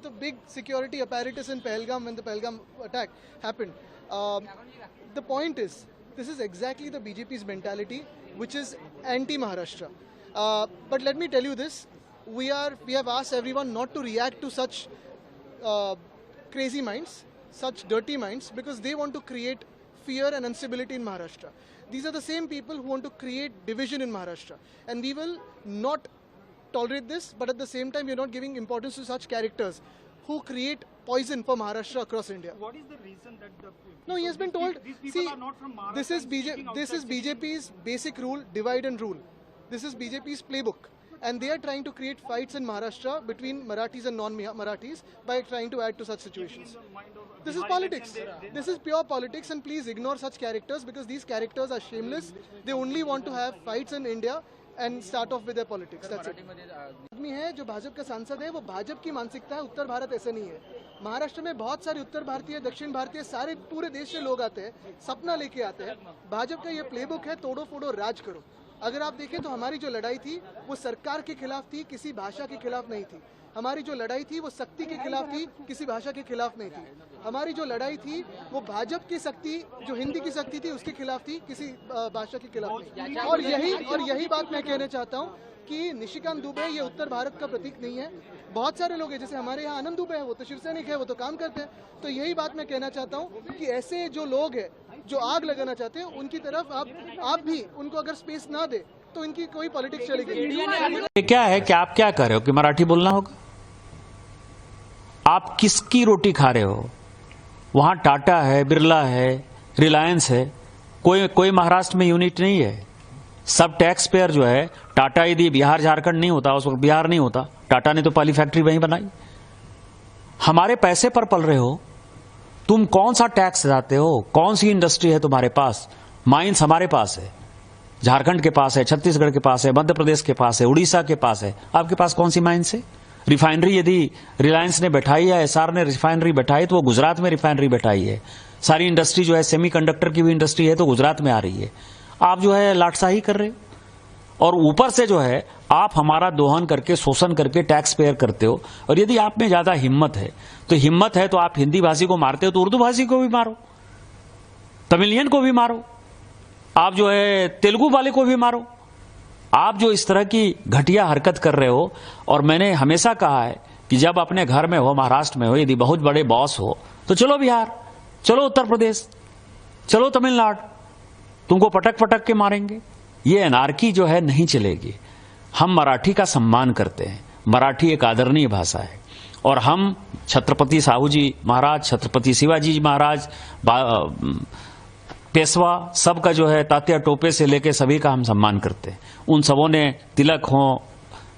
with a big security apparatus in Pahalgam when the Pahalgam attack happened. The point is, this is exactly the BJP's mentality, which is anti-Maharashtra. But let me tell you this, we have asked everyone not to react to such crazy minds, such dirty minds, because they want to create fear and instability in Maharashtra. These are the same people who want to create division in Maharashtra. And we will not tolerate this, but at the same time, we are not giving importance to such characters who create poison for Maharashtra across India. What is the reason that No, he has been told, these people are not from Maharashtra? this is BJP's basic rule, divide and rule. This is BJP's playbook. And they are trying to create fights in Maharashtra between Marathis and non-Marathis by trying to add to such situations. This is politics. This is pure politics, and please ignore such characters because these characters are shameless. They only want to have fights in India and start off with their politics. That's it. आदमी है जो भाजपा का सांसद है, वो भाजपा की मानसिकता है. उत्तर भारत ऐसा नहीं है. महाराष्ट्र में बहुत सारे उत्तर भारतीय, दक्षिण भारतीय, सारे पूरे देश से लोग आते हैं, सपना लेके आते हैं. भाजपा का ये प्लेबुक है, तोड़ो फोड़ो राज करो. अगर आप देखें तो हमारी जो लड़ाई थी वो सरकार के खिलाफ थी, किसी भाषा के खिलाफ नहीं थी. हमारी जो लड़ाई थी वो शक्ति के खिलाफ थी, किसी भाषा के खिलाफ नहीं थी. हमारी जो लड़ाई थी वो भाजपा की शक्ति, जो हिंदी की शक्ति थी उसके खिलाफ थी, किसी भाषा के खिलाफ नहीं. और यही बात मैं कहना चाहता हूँ कि निशिकांत दुबे ये उत्तर भारत का प्रतीक नहीं है. बहुत सारे लोग हैं, जैसे हमारे यहाँ आनंद दुबे है, वो तो शिवसैनिक है, वो तो काम करते हैं. तो यही बात मैं कहना चाहता हूँ कि ऐसे जो लोग हैं जो आग लगाना चाहते हैं उनकी तरफ आप भी उनको अगर स्पेस ना दे तो इनकी कोई पॉलिटिक्स चलेगी. क्या है कि आप क्या कर रहे हो कि मराठी बोलना होगा? आप किसकी रोटी खा रहे हो? वहां टाटा है, बिरला है, रिलायंस है, कोई महाराष्ट्र में यूनिट नहीं है. सब टैक्स पेयर जो है, टाटा यदि बिहार झारखंड नहीं होता, उस वक्त बिहार नहीं होता, टाटा ने तो पहली फैक्ट्री वहीं बनाई. हमारे पैसे पर पल रहे हो. तुम कौन सा टैक्स देते हो? कौन सी इंडस्ट्री है तुम्हारे पास? माइंस हमारे पास है, झारखंड के पास है, छत्तीसगढ़ के पास है, मध्य प्रदेश के पास है, उड़ीसा के पास है. आपके पास कौन सी माइंस है? रिफाइनरी यदि रिलायंस ने बैठाई है, एसआर ने रिफाइनरी बैठाई, तो वो गुजरात में रिफाइनरी बैठाई है. सारी इंडस्ट्री जो है, सेमीकंडक्टर की भी इंडस्ट्री है, तो गुजरात में आ रही है. आप जो है लाटसाही कर रहे हो, और ऊपर से जो है आप हमारा दोहन करके, शोषण करके टैक्स पेयर करते हो. और यदि आप में ज्यादा हिम्मत है तो आप हिंदी भाषी को मारते हो तो उर्दू भाषी को भी मारो, तमिलियन को भी मारो, आप जो है तेलुगु वाले को भी मारो. आप जो इस तरह की घटिया हरकत कर रहे हो, और मैंने हमेशा कहा है कि जब अपने घर में हो, महाराष्ट्र में हो, यदि बहुत बड़े बॉस हो तो चलो बिहार, चलो उत्तर प्रदेश, चलो तमिलनाडु, तुमको पटक पटक के मारेंगे. ये अनार्की जो है नहीं चलेगी. हम मराठी का सम्मान करते हैं. मराठी एक आदरणीय भाषा है, और हम छत्रपति साहू जी महाराज, छत्रपति शिवाजी महाराज, पेशवा, सबका जो है तात्या टोपे से लेके सभी का हम सम्मान करते हैं. उन सबों ने, तिलक हो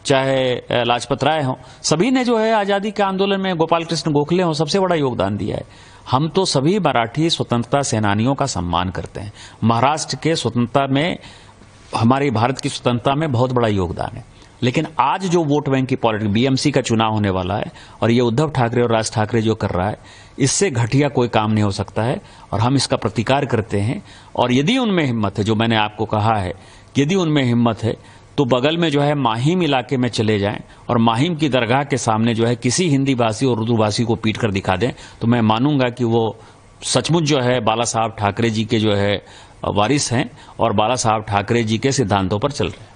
चाहे लाजपत राय हो, सभी ने जो है आजादी के आंदोलन में, गोपाल कृष्ण गोखले हो, सबसे बड़ा योगदान दिया है. हम तो सभी मराठी स्वतंत्रता सेनानियों का सम्मान करते हैं. महाराष्ट्र के स्वतंत्रता में, हमारी भारत की स्वतंत्रता में बहुत बड़ा योगदान है. लेकिन आज जो वोट बैंक की पॉलिटिक्स, बीएमसी का चुनाव होने वाला है, और ये उद्धव ठाकरे और राज ठाकरे जो कर रहा है, इससे घटिया कोई काम नहीं हो सकता है, और हम इसका प्रतिकार करते हैं. और यदि उनमें हिम्मत है, जो मैंने आपको कहा है, यदि उनमें हिम्मत है तो बगल में जो है माहिम इलाके में चले जाएं, और माहिम की दरगाह के सामने जो है किसी हिंदी भाषी और उर्दू भाषी को पीट कर दिखा दें, तो मैं मानूंगा कि वो सचमुच जो है बाला साहब ठाकरे जी के जो है वारिस हैं, और बाला साहब ठाकरे जी के सिद्धांतों पर चल रहे हैं.